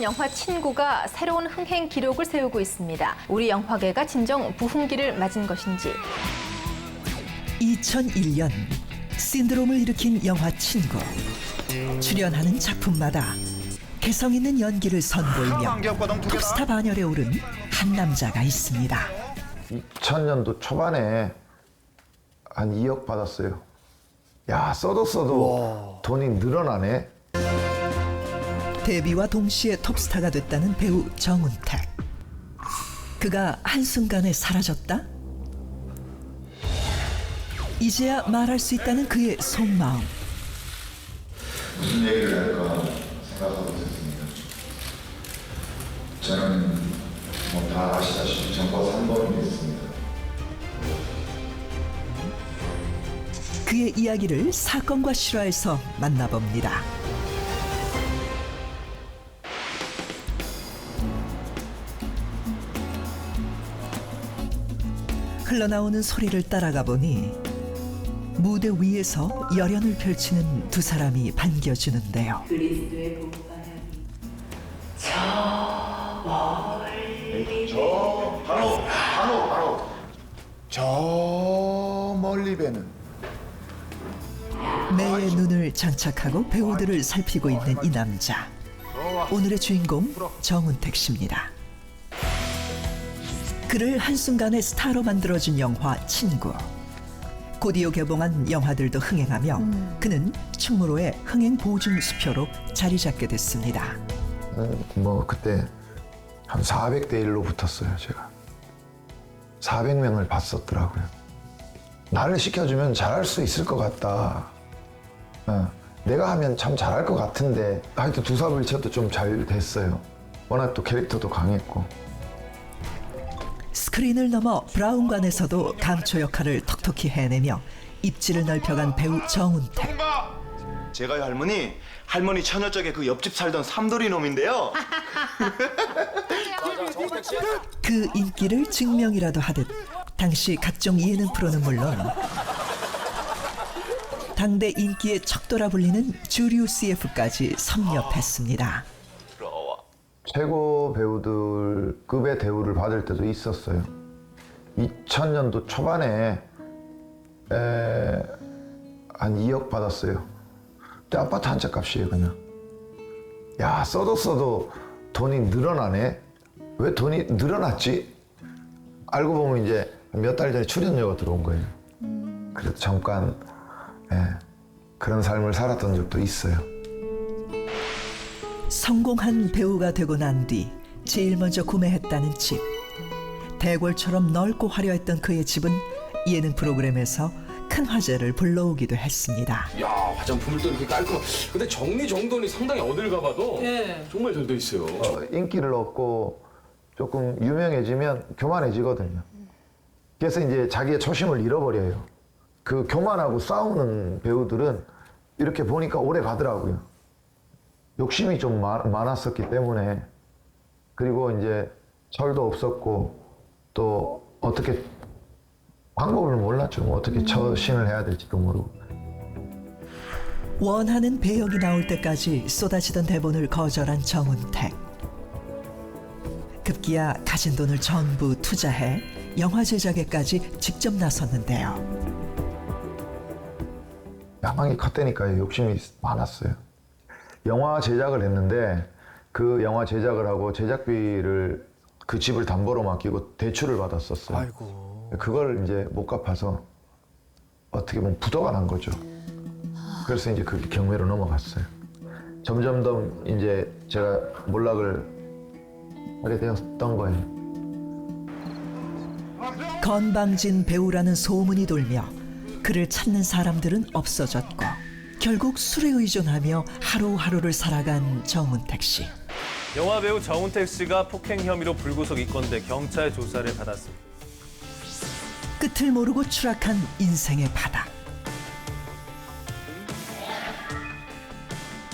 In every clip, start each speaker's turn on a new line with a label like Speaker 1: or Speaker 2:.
Speaker 1: 영화 친구가 새로운 흥행 기록을 세우고 있습니다. 우리 영화계가 진정 부흥기를 맞은 것인지.
Speaker 2: 2001년 신드롬을 일으킨 영화 친구. 출연하는 작품마다 개성 있는 연기를 선보이며 톱스타 반열에 오른 한 남자가 있습니다.
Speaker 3: 2000년도 초반에 한 2억 받았어요. 야, 써도 돈이 늘어나네.
Speaker 2: 데뷔와 동시에 톱스타가 됐다는 배우 정운택. 그가 한순간에 사라졌다? 이제야 말할 수 있다는 그의 속마음.
Speaker 4: 무슨 얘기를 할까 생각하고 있었습니다. 저는 뭐 다 아시다시피 전과 3번이 됐습니다.
Speaker 2: 그의 이야기를 사건과 실화에서 만나봅니다. 흘러나오는 소리를 따라가 보니 무대 위에서 열연을 펼치는 두 사람이 반겨주는데요.
Speaker 5: 그리스도의 복바람이 저 멀리
Speaker 4: 바로 저 멀리 배는
Speaker 2: 매의 눈을 장착하고 배우들을 살피고 있는 이 남자. 오늘의 주인공 정운택 씨입니다. 그를 한순간에 스타로 만들어준 영화 친구. 곧이어 개봉한 영화들도 흥행하며 그는 충무로의 흥행 보증 수표로 자리 잡게 됐습니다.
Speaker 3: 뭐 그때 한 400대 1로 붙었어요, 제가. 400명을 봤었더라고요. 나를 시켜주면 잘할 수 있을 것 같다. 내가 하면 참 잘할 것 같은데 하여튼 두사불쳐도 좀 잘 됐어요. 워낙 또 캐릭터도 강했고.
Speaker 2: 스크린을 넘어 브라운관에서도 감초 역할을 톡톡히 해내며 입지를 넓혀간 배우 정운택.
Speaker 6: 제가요 할머니 처녀 쪽에 그 옆집 살던 삼돌이 놈인데요.
Speaker 2: 그 인기를 증명이라도 하듯 당시 각종 예능 프로는 물론 당대 인기의 척도라 불리는 주류 CF까지 섭렵했습니다.
Speaker 3: 최고 배우들급의 대우를 받을 때도 있었어요. 2000년도 초반에 한 2억 받았어요. 그때 아파트 한 채 값이에요, 그냥. 야, 써도 돈이 늘어나네. 왜 돈이 늘어났지? 알고 보면 이제 몇 달 전에 출연료가 들어온 거예요. 그래도 잠깐 그런 삶을 살았던 적도 있어요.
Speaker 2: 성공한 배우가 되고 난 뒤 제일 먼저 구매했다는 집. 대궐처럼 넓고 화려했던 그의 집은 예능 프로그램에서 큰 화제를 불러오기도 했습니다.
Speaker 7: 야, 화장품을 또 이렇게 깔끔. 근데 정리정돈이 상당히 어딜 가봐도 정말 잘 돼 있어요.
Speaker 3: 인기를 얻고 조금 유명해지면 교만해지거든요. 그래서 이제 자기의 초심을 잃어버려요. 그 교만하고 싸우는 배우들은 이렇게 보니까 오래 가더라고요. 욕심이 좀 많았었기 때문에. 그리고 이제 철도 없었고 또 어떻게 방법을 몰랐죠. 뭐 어떻게 처신을 해야 될지도 모르고.
Speaker 2: 원하는 배역이 나올 때까지 쏟아지던 대본을 거절한 정운택. 급기야 가진 돈을 전부 투자해 영화 제작에까지 직접 나섰는데요.
Speaker 3: 야망이 컸다니까요. 욕심이 많았어요. 영화 제작을 했는데 그 영화 제작을 하고 제작비를 그 집을 담보로 맡기고 대출을 받았었어요.
Speaker 8: 아이고.
Speaker 3: 그걸 이제 못 갚아서 어떻게 보면 부도가 난 거죠. 그래서 이제 그게 경매로 넘어갔어요. 점점 더 이제 제가 몰락을 하게 되었던 거예요.
Speaker 2: 건방진 배우라는 소문이 돌며 그를 찾는 사람들은 없어졌고 결국 술에 의존하며 하루하루를 살아간 정운택 씨.
Speaker 8: 영화 배우 정운택 씨가 폭행 혐의로 불구속 입건돼 경찰 조사를 받았습니다.
Speaker 2: 끝을 모르고 추락한 인생의 바닥.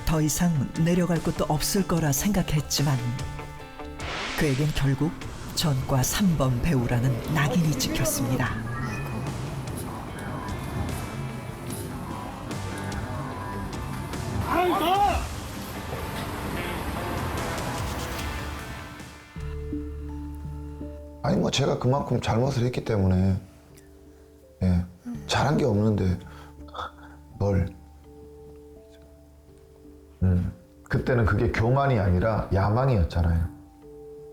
Speaker 2: 더 이상 내려갈 곳도 없을 거라 생각했지만 그에겐 결국 전과 3번 배우라는 낙인이 찍혔습니다.
Speaker 3: 아니 뭐 제가 그만큼 잘못을 했기 때문에 예, 잘한 게 없는데 뭘 그때는 그게 교만이 아니라 야망이었잖아요.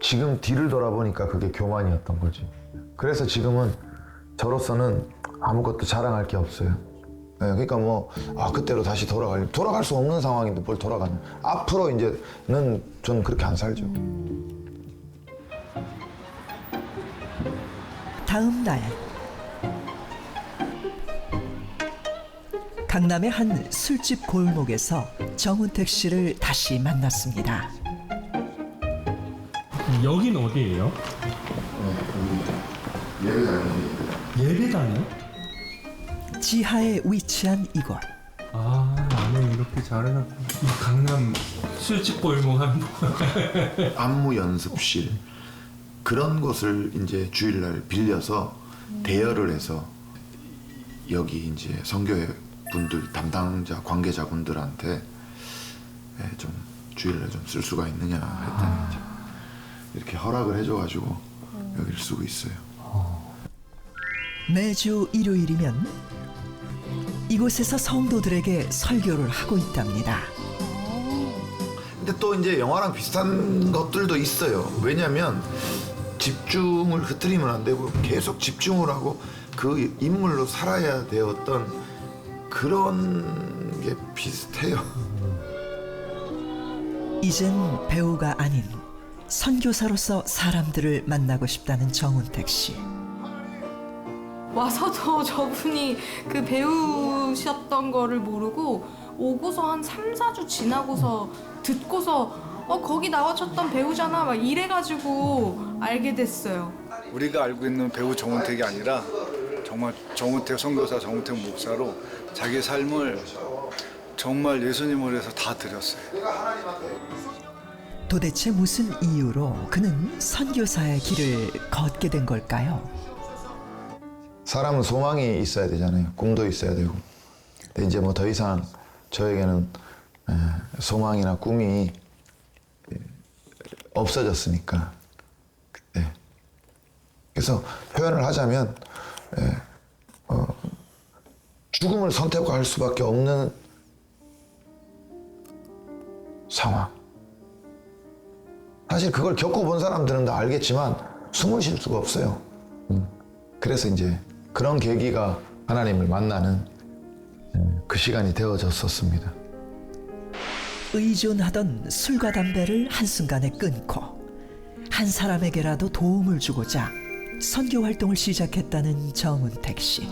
Speaker 3: 지금 뒤를 돌아보니까 그게 교만이었던 거지. 그래서 지금은 저로서는 아무것도 자랑할 게 없어요. 예, 그러니까 뭐 그때로 다시 돌아갈 수 없는 상황인데 뭘 돌아가냐. 앞으로 이제는 저는 그렇게 안 살죠.
Speaker 2: 다음 날 강남의 한 술집 골목에서 정운택 씨를 다시 만났습니다.
Speaker 9: 여긴 어디예요? 예배당이요?
Speaker 2: 지하에 위치한 이곳.
Speaker 9: 아, 안에 이렇게 잘 해놨고. 강남 술집 골목 한
Speaker 4: 안무 연습실 그런 곳을 이제 주일날 빌려서 대여를 해서 여기 이제 선교회 분들 담당자 관계자분들한테 좀 주일날 좀 쓸 수가 있느냐 했더니 이제 이렇게 허락을 해줘가지고 여기를 쓰고 있어요.
Speaker 2: 매주 일요일이면 이곳에서 성도들에게 설교를 하고 있답니다.
Speaker 3: 근데 또 이제 영화랑 비슷한 것들도 있어요. 왜냐면 집중을 흐트리면 안 되고 계속 집중을 하고 그 인물로 살아야 되었던 그런 게 비슷해요.
Speaker 2: 이젠 배우가 아닌 선교사로서 사람들을 만나고 싶다는 정운택 씨.
Speaker 10: 와서도 저분이 그 배우셨던 거를 모르고 오고서 한 3, 4주 지나고서 듣고서 거기 나와줬던 배우잖아 막 이래가지고 알게 됐어요.
Speaker 11: 우리가 알고 있는 배우 정운택이 아니라 정말 정운택 선교사, 정운택 목사로 자기 삶을 정말 예수님을 위해서 다 드렸어요.
Speaker 2: 도대체 무슨 이유로 그는 선교사의 길을 걷게 된 걸까요?
Speaker 3: 사람은 소망이 있어야 되잖아요. 꿈도 있어야 되고. 근데 이제 뭐 더 이상 저에게는 소망이나 꿈이 없어졌으니까. 그래서 표현을 하자면 죽음을 선택할 수밖에 없는 상황. 사실 그걸 겪어본 사람들은 다 알겠지만 숨을 쉴 수가 없어요. 그래서 이제 그런 계기가 하나님을 만나는 그 시간이 되어졌었습니다.
Speaker 2: 의존하던 술과 담배를 한순간에 끊고 한 사람에게라도 도움을 주고자 선교 활동을 시작했다는 정운택 씨.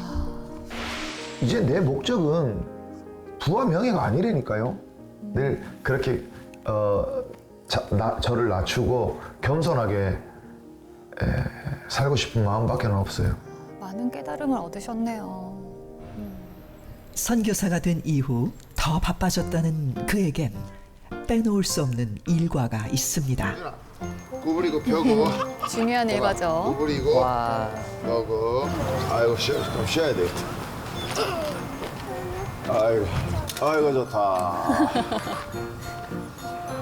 Speaker 3: 이제 내 목적은 부와 명예가 아니라니까요. 늘 그렇게 저를 낮추고 겸손하게 살고 싶은 마음밖에 없어요.
Speaker 12: 많은 깨달음을 얻으셨네요.
Speaker 2: 선교사가 된 이후 더 바빠졌다는 그에겐 빼놓을 수 없는 일과가 있습니다.
Speaker 3: 구부리고 펴고
Speaker 12: 중요한 일과죠.
Speaker 3: 구부리고 펴고. 아이고 좀 쉬어야 되겠다. 아이고 좋다.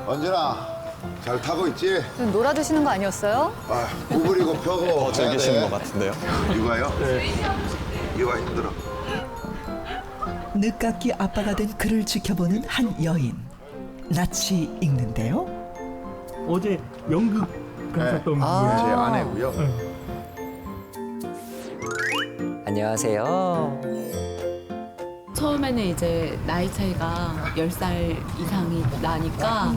Speaker 3: 언제나 잘 타고 있지?
Speaker 12: 놀아주시는 거 아니었어요?
Speaker 3: 구부리고 펴고.
Speaker 6: 즐기시는 것 같은데요?
Speaker 3: 육아요? 네. 육아 힘들어.
Speaker 2: 늦깎이 아빠가 된 그를 지켜보는 한 여인. 낯이 익는데요.
Speaker 9: 어제 연극 가셨던 분이에요.
Speaker 3: 제 아내고요.
Speaker 13: 안녕하세요.
Speaker 10: 처음에는 이제 나이 차이가 10살 이상이 나니까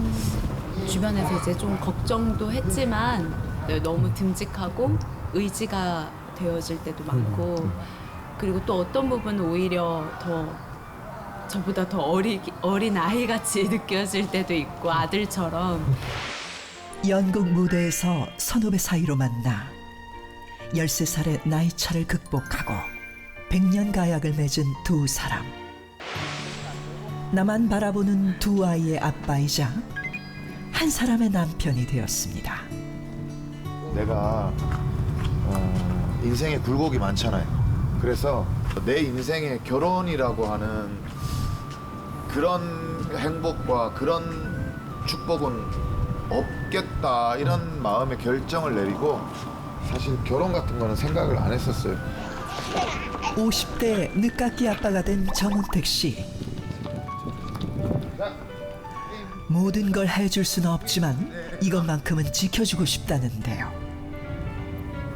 Speaker 10: 주변에서 이제 좀 걱정도 했지만 너무 듬직하고 의지가 되어질 때도 많고 그리고 또 어떤 부분은 오히려 더 저보다 더 어린 아이같이 느껴질 때도 있고 아들처럼.
Speaker 2: 연극 무대에서 선후배 사이로 만나 13살의 나이 차를 극복하고 100년 가약을 맺은 두 사람. 나만 바라보는 두 아이의 아빠이자 한 사람의 남편이 되었습니다.
Speaker 3: 내가 인생에 굴곡이 많잖아요. 그래서 내 인생에 결혼이라고 하는 그런 행복과 그런 축복은 없겠다 이런 마음의 결정을 내리고 사실 결혼 같은 거는 생각을 안 했었어요.
Speaker 2: 50대 늦깎이 아빠가 된 정운택 씨. 모든 걸 해줄 수는 없지만 이것만큼은 지켜주고 싶다는데요.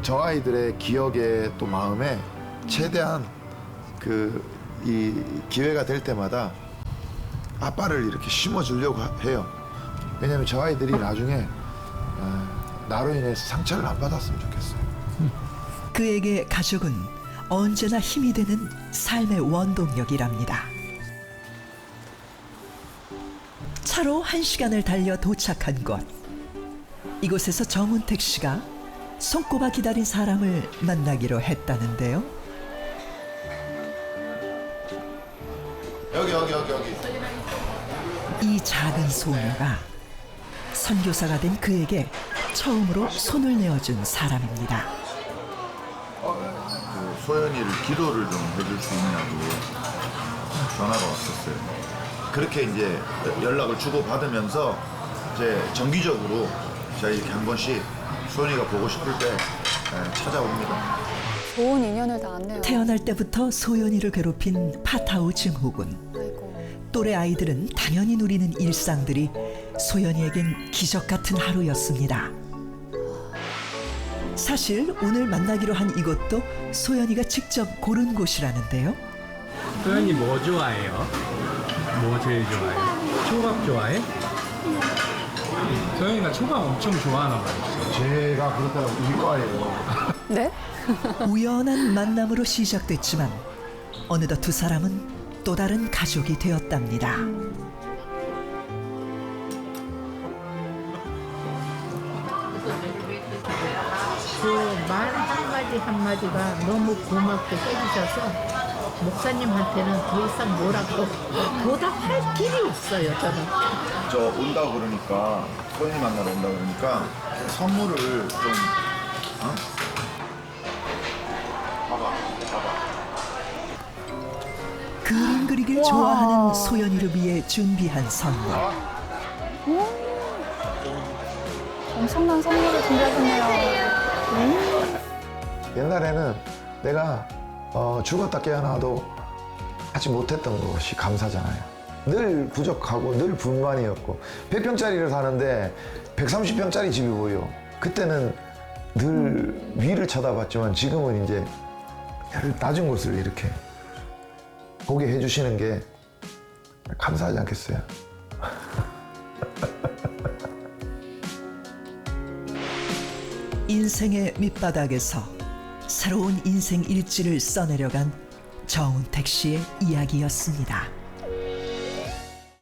Speaker 3: 저 아이들의 기억에 또 마음에 최대한 이 기회가 될 때마다 아빠를 이렇게 심어주려고 해요. 왜냐면 저 아이들이 나중에 나로 인해서 상처를 안 받았으면 좋겠어요.
Speaker 2: 그에게 가족은 언제나 힘이 되는 삶의 원동력이랍니다. 차로 1시간을 달려 도착한 곳. 이곳에서 정운택 씨가 손꼽아 기다린 사람을 만나기로 했다는데요.
Speaker 3: 여기.
Speaker 2: 이 작은 소녀가 선교사가 된 그에게 처음으로 손을 내어준 사람입니다.
Speaker 4: 소연이를 기도를 좀 해줄 수 있냐고 전화가 왔었어요. 그렇게 이제 연락을 주고 받으면서 이제 정기적으로 제가 이렇게 한 번씩 소연이가 보고 싶을 때 찾아옵니다.
Speaker 12: 좋은 인연을 닿았네요.
Speaker 2: 태어날 때부터 소연이를 괴롭힌 파타우 증후군. 또래 아이들은 당연히 누리는 일상들이 소연이에겐 기적 같은 하루였습니다. 사실 오늘 만나기로 한 이곳도 소연이가 직접 고른 곳이라는데요.
Speaker 9: 소연이 뭐 좋아해요? 뭐 제일 좋아해요? 초밥 좋아해? 소연이가 초밥 엄청 좋아하나 봐요.
Speaker 3: 제가 그렇다고 이길 거 아니에요.
Speaker 12: 네?
Speaker 2: 우연한 만남으로 시작됐지만 어느덧 두 사람은 또 다른 가족이 되었답니다.
Speaker 13: 그 말 한마디 한마디가 너무 고맙게 해주셔서 목사님한테는 더 이상 뭐라고 보답할 길이 없어요, 저는.
Speaker 4: 저 온다고 그러니까 소연이 만나러 온다고 그러니까 선물을 좀
Speaker 2: 그림 그리길 좋아하는 소연이를 위해 준비한 선물.
Speaker 12: 엄청난 선물을 준비하셨네요.
Speaker 3: 옛날에는 내가 죽었다 깨어나도 하지 못했던 것이 감사잖아요. 늘 부족하고 늘 불만이었고 100평짜리를 사는데 130평짜리 집이 보여. 그때는 늘 위를 쳐다봤지만 지금은 이제 낮은 곳을 이렇게 보게 해주시는 게 감사하지 않겠어요?
Speaker 2: 인생의 밑바닥에서 새로운 인생 일지를 써내려간 정운택 씨의 이야기였습니다.